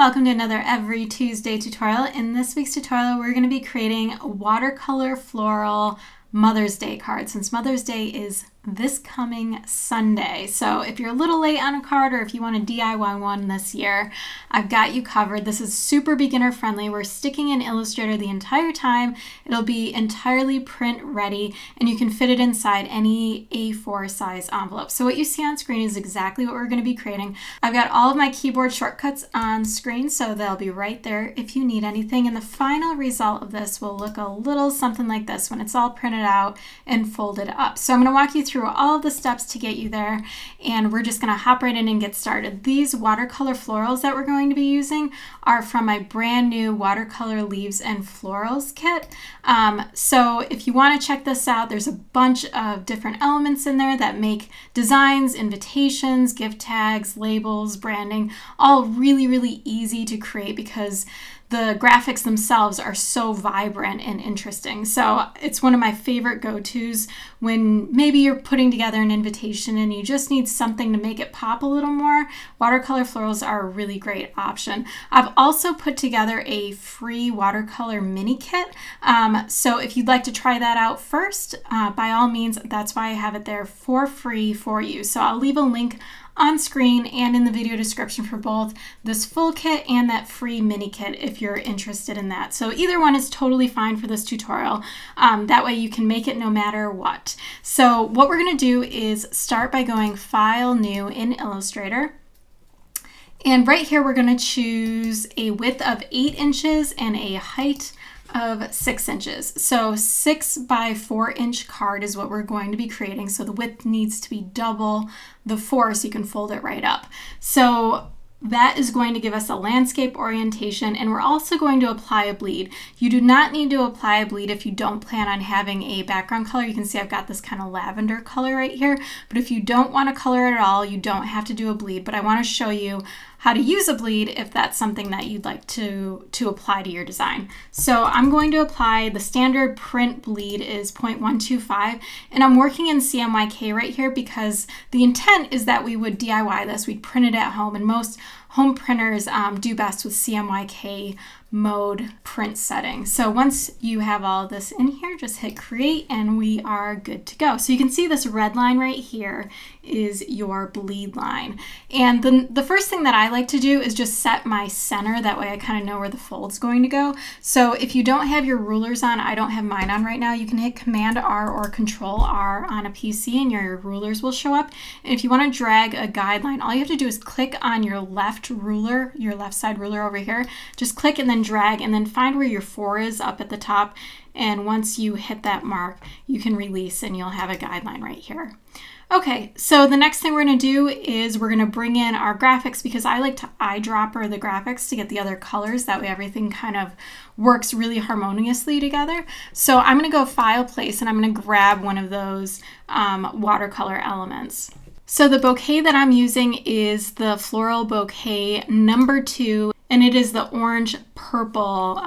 welcome to another Every Tuesday tutorial. In this week's tutorial, we're going to be creating a watercolor floral Mother's Day card, since Mother's Day is this coming Sunday. So if you're a little late on a card, or if you want to DIY one this year, I've got you covered. This is super beginner friendly. We're sticking in Illustrator the entire time. It'll be entirely print ready, and you can fit it inside any A4 size envelope. So what you see on screen is exactly what we're going to be creating. I've got all of my keyboard shortcuts on screen, so they'll be right there if you need anything. And the final result of this will look a little something like this when it's all printed out and folded up. So I'm going to walk you through all of the steps to get you there, and we're just going to hop right in and get started. These watercolor florals that we're going to be using are from my brand new watercolor leaves and florals kit. So if you want to check this out, there's a bunch of different elements in there that make designs, invitations, gift tags, labels, branding, all really, really easy to create because the graphics themselves are so vibrant and interesting. So it's one of my favorite go-tos when maybe you're putting together an invitation and you just need something to make it pop a little more. Watercolor florals are a really great option. I've also put together a free watercolor mini kit. So if you'd like to try that out first, by all means, that's why I have it there for free for you. So I'll leave a link on screen and in the video description for both this full kit and that free mini kit if you're interested in that. So either one is totally fine for this tutorial. That way you can make it no matter what. So what we're going to do is start by going File, New in Illustrator. And right here we're going to choose a width of 8 inches and a height of 6 inches. So 6 by 4 inch card is what we're going to be creating. So the width needs to be double the 4 so you can fold it right up. So that is going to give us a landscape orientation, and we're also going to apply a bleed. You do not need to apply a bleed if you don't plan on having a background color. You can see I've got this kind of lavender color right here, but if you don't want to color it at all, you don't have to do a bleed, but I want to show you how to use a bleed if that's something that you'd like to apply to your design. So I'm going to apply the standard print bleed is 0.125, and I'm working in CMYK right here because the intent is that we would DIY this, we'd print it at home, and most home printers do best with CMYK mode print setting. So once you have all this in here, just hit create and we are good to go. So you can see this red line right here is your bleed line. And the first thing that I like to do is just set my center. That way I kind of know where the fold's going to go. So if you don't have your rulers on, I don't have mine on right now, you can hit Command R or Control R on a PC and your rulers will show up. And if you want to drag a guideline, all you have to do is click on your left ruler, your left side ruler over here, just click and then drag and then find where your 4 is up at the top. And once you hit that mark, you can release and you'll have a guideline right here. Okay, so the next thing we're going to do is we're going to bring in our graphics because I like to eyedropper the graphics to get the other colors. That way everything kind of works really harmoniously together. So I'm going to go File, Place, and I'm going to grab one of those watercolor elements. So the bouquet that I'm using is the Floral Bouquet number 2, and it is the orange purple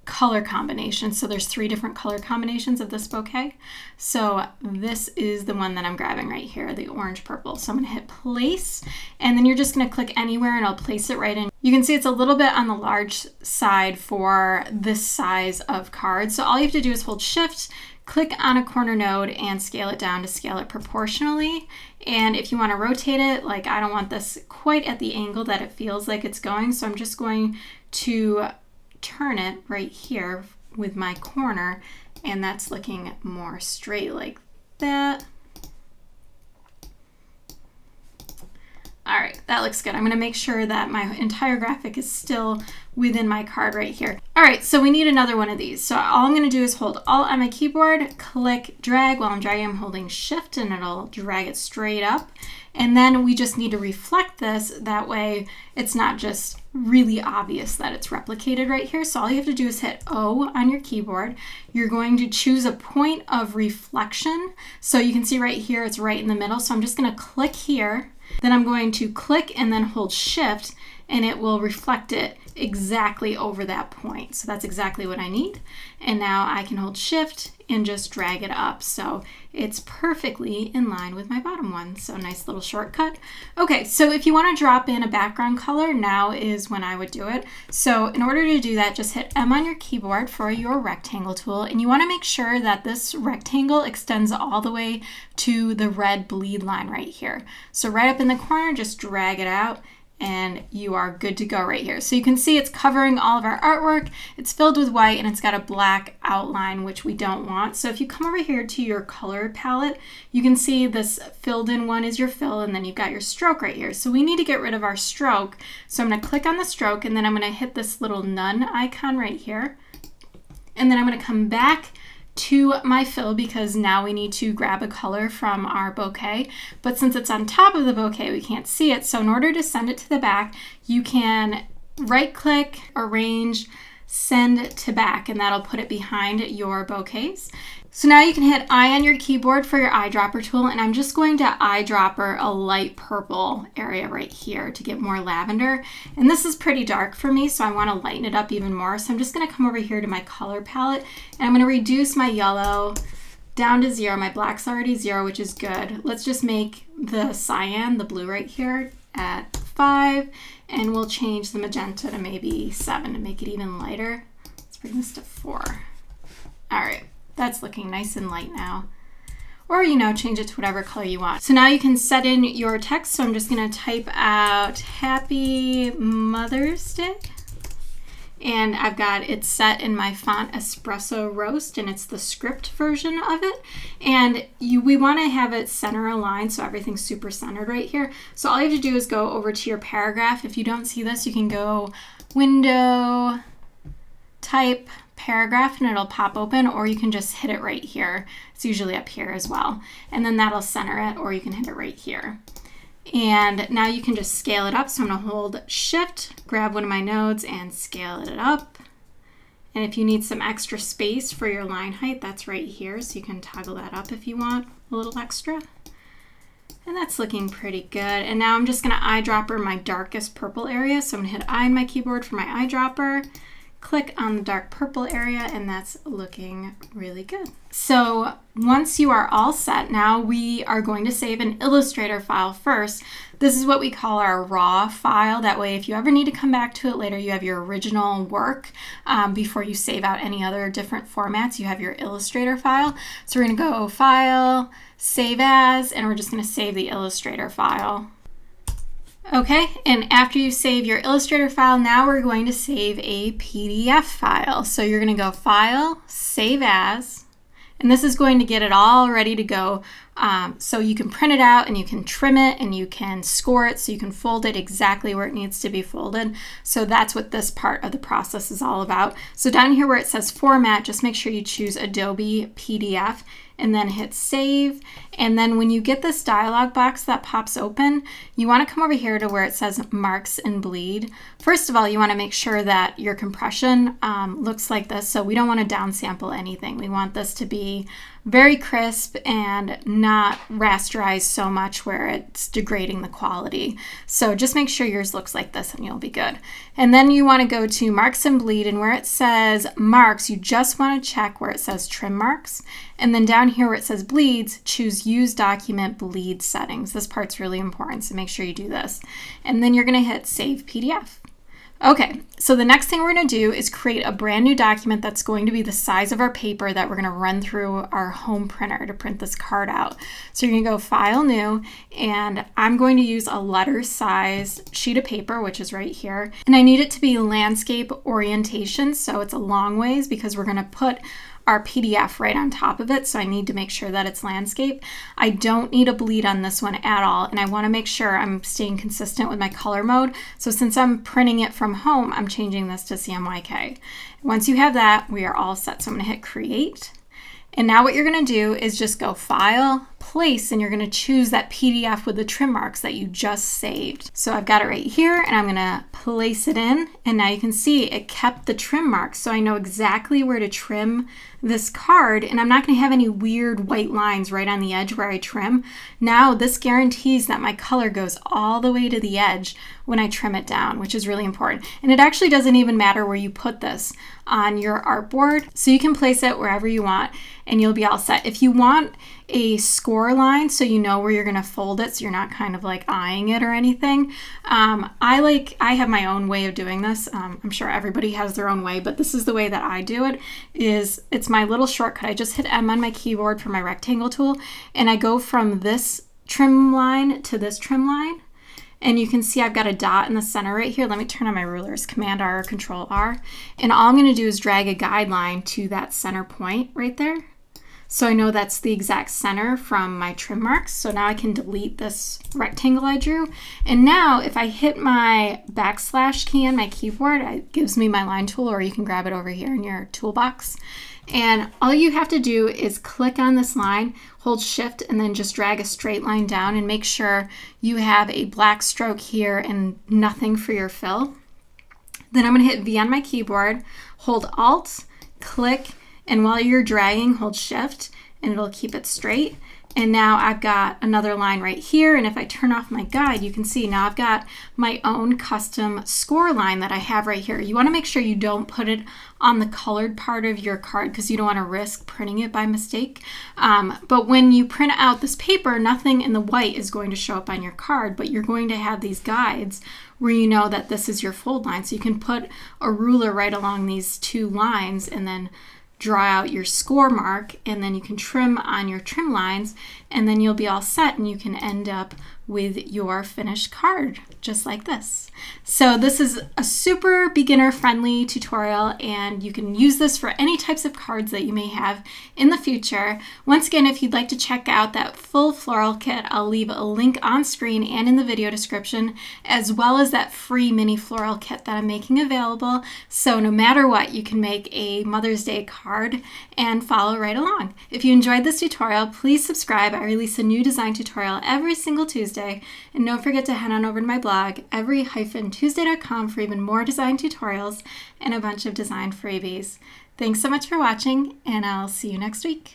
color combination. So there's 3 different color combinations of this bouquet. So this is the one that I'm grabbing right here, the orange purple. So I'm going to hit place, and then you're just going to click anywhere and I'll place it right in. You can see it's a little bit on the large side for this size of card. So all you have to do is hold Shift, click on a corner node and scale it down to scale it proportionally. And if you want to rotate it, like I don't want this quite at the angle that it feels like it's going, so I'm just going to turn it right here with my corner, and that's looking more straight like that. All right, that looks good. I'm going to make sure that my entire graphic is still within my card right here. All right, so we need another one of these. So all I'm going to do is hold Alt on my keyboard, click, drag. While I'm dragging, I'm holding Shift, and it'll drag it straight up. And then we just need to reflect this. That way it's not just really obvious that it's replicated right here. So all you have to do is hit O on your keyboard. You're going to choose a point of reflection. So you can see right here, it's right in the middle. So I'm just going to click here. Then I'm going to click and then hold Shift, and it will reflect it exactly over that point. So that's exactly what I need. And now I can hold Shift and just drag it up. So it's perfectly in line with my bottom one. So nice little shortcut. Okay, so if you want to drop in a background color, now is when I would do it. So in order to do that, just hit M on your keyboard for your rectangle tool. And you want to make sure that this rectangle extends all the way to the red bleed line right here. So right up in the corner, just drag it out, and you are good to go right here. So you can see it's covering all of our artwork. It's filled with white and it's got a black outline, which we don't want. So if you come over here to your color palette, you can see this filled in one is your fill, and then you've got your stroke right here. So we need to get rid of our stroke. So I'm gonna click on the stroke, and then I'm gonna hit this little none icon right here. And then I'm gonna come back to my fill because now we need to grab a color from our bouquet, but since it's on top of the bouquet we can't see it. So in order to send it to the back, you can right click, arrange, send to back, and that'll put it behind your bouquets. So now you can hit I on your keyboard for your eyedropper tool, and I'm just going to eyedropper a light purple area right here to get more lavender. And this is pretty dark for me, so I want to lighten it up even more. So I'm just going to come over here to my color palette, and I'm going to reduce my yellow down to 0. My black's already 0, which is good. Let's just make the cyan, the blue right here, at 5, and we'll change the magenta to maybe 7 to make it even lighter. Let's bring this to 4. All right. That's looking nice and light now. Or, you know, change it to whatever color you want. So now you can set in your text. So I'm just going to type out Happy Mother's Day. And I've got it set in my font Espresso Roast, and it's the script version of it. And we want to have it center aligned so everything's super centered right here. So all you have to do is go over to your paragraph. If you don't see this, you can go Window, type paragraph, and it'll pop open, or you can just hit it right here. It's usually up here as well. And then that'll center it, or you can hit it right here. And now you can just scale it up. So I'm going to hold Shift, grab one of my nodes, and scale it up. And if you need some extra space for your line height, that's right here. So you can toggle that up if you want a little extra. And that's looking pretty good. And now I'm just going to eyedropper my darkest purple area. So I'm going to hit I on my keyboard for my eyedropper. Click on the dark purple area, and that's looking really good. So once you are all set, now we are going to save an Illustrator file first. This is what we call our raw file. That way, if you ever need to come back to it later, you have your original work before you save out any other different formats. You have your Illustrator file. So we're going to go File, Save As, and we're just going to save the Illustrator file. Okay, and after you save your Illustrator file, now we're going to save a PDF file. So you're going to go File, Save As, and this is going to get it all ready to go. So you can print it out, and you can trim it, and you can score it, so you can fold it exactly where it needs to be folded. So that's what this part of the process is all about. So down here where it says Format, just make sure you choose Adobe PDF, and then hit Save. And then when you get this dialog box that pops open, you want to come over here to where it says Marks and Bleed. First of all, you want to make sure that your compression looks like this. So we don't want to downsample anything. We want this to be very crisp and not rasterized so much where it's degrading the quality. So just make sure yours looks like this and you'll be good. And then you want to go to Marks and Bleed, and where it says Marks, you just want to check where it says Trim Marks. And then down here where it says Bleeds, choose Use Document Bleed Settings. This part's really important, so make sure you do this. And then you're going to hit Save PDF. Okay, so the next thing we're going to do is create a brand new document that's going to be the size of our paper that we're going to run through our home printer to print this card out. So you're going to go File, New, and I'm going to use a letter size sheet of paper, which is right here. And I need it to be landscape orientation, so it's a long ways because we're going to put our PDF right on top of it, so I need to make sure that it's landscape. I don't need a bleed on this one at all, and I want to make sure I'm staying consistent with my color mode. So since I'm printing it from home, I'm changing this to CMYK. Once you have that, we are all set. So I'm going to hit Create. And now what you're going to do is just go File, Place, and you're going to choose that PDF with the trim marks that you just saved. So I've got it right here, and I'm going to place it in, and now you can see it kept the trim marks, so I know exactly where to trim this card, and I'm not going to have any weird white lines right on the edge where I trim. Now this guarantees that my color goes all the way to the edge when I trim it down, which is really important. And it actually doesn't even matter where you put this on your artboard, so you can place it wherever you want and you'll be all set. If you want a score line so you know where you're going to fold it so you're not kind of like eyeing it or anything, I have my own way of doing this. I'm sure everybody has their own way, but this is the way that I do it. It's my little shortcut. I just hit M on my keyboard for my rectangle tool, and I go from this trim line to this trim line. And you can see I've got a dot in the center right here. Let me turn on my rulers, Command R or Control R. And all I'm going to do is drag a guideline to that center point right there. So I know that's the exact center from my trim marks. So now I can delete this rectangle I drew. And now if I hit my backslash key on my keyboard, it gives me my line tool, or you can grab it over here in your toolbox. And all you have to do is click on this line, hold shift, and then just drag a straight line down and make sure you have a black stroke here and nothing for your fill. Then I'm going to hit V on my keyboard, hold Alt, click, and while you're dragging, hold shift, and it'll keep it straight. And now I've got another line right here, and if I turn off my guide, you can see now I've got my own custom score line that I have right here. You want to make sure you don't put it on the colored part of your card because you don't want to risk printing it by mistake. But when you print out this paper, nothing in the white is going to show up on your card, but you're going to have these guides where you know that this is your fold line. So you can put a ruler right along these two lines and then draw out your score mark, and then you can trim on your trim lines, and then you'll be all set and you can end up with your finished card just like this. So this is a super beginner friendly tutorial, and you can use this for any types of cards that you may have in the future. Once again, if you'd like to check out that full floral kit, I'll leave a link on screen and in the video description, as well as that free mini floral kit that I'm making available. So no matter what, you can make a Mother's Day card and follow right along. If you enjoyed this tutorial, please subscribe. I release a new design tutorial every single Tuesday. And don't forget to head on over to my blog, every-tuesday.com, for even more design tutorials and a bunch of design freebies. Thanks so much for watching, and I'll see you next week.